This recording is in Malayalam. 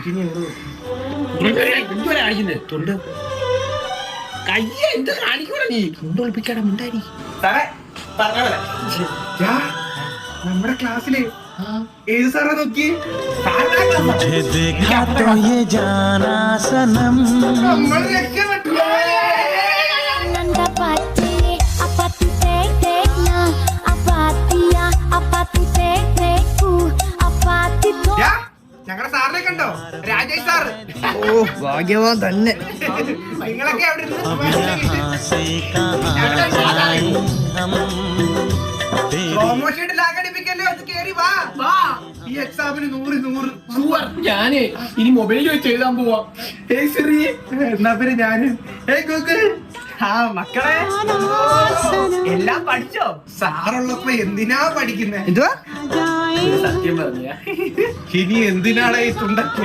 കാണിക്കുന്നത് തൊണ്ട് കയ്യ എന്ത് കാണിക്കൂടാ നീ തൊണ്ട് ഒളിപ്പിക്കാടാ മിണ്ടാരി നമ്മുടെ ക്ലാസ്സില് ഏത് സാറാ നോക്കി നമ്മൾ രക്ഷപ്പെട്ടു. ഞങ്ങളുടെ സാറിനെ കണ്ടോ? രാജേഷ് സാറ്. ഓ ഭാഗ്യവാൻ തന്നെ. നിങ്ങളൊക്കെ അവിടെ പ്രൊമോഷൻ ലാഗടിപ്പിക്കല്ലേ, അത് കേറി വാ. ഈ എക്സാമിന് 100 ഞാനേ ഇനി മൊബൈലിൽ വെച്ച് എഴുതാൻ പോവാ. എന്നാ പിന്നെ ഞാന് ഗൂഗിൾ. മക്കളെ എല്ലാം പഠിച്ചോ? സാറുള്ളപ്പോ എന്തിനാ പഠിക്കുന്നേ? എന്തുവാ സത്യം പറഞ്ഞ ഇനി എന്തിനാണ് ഈ തുണ്ട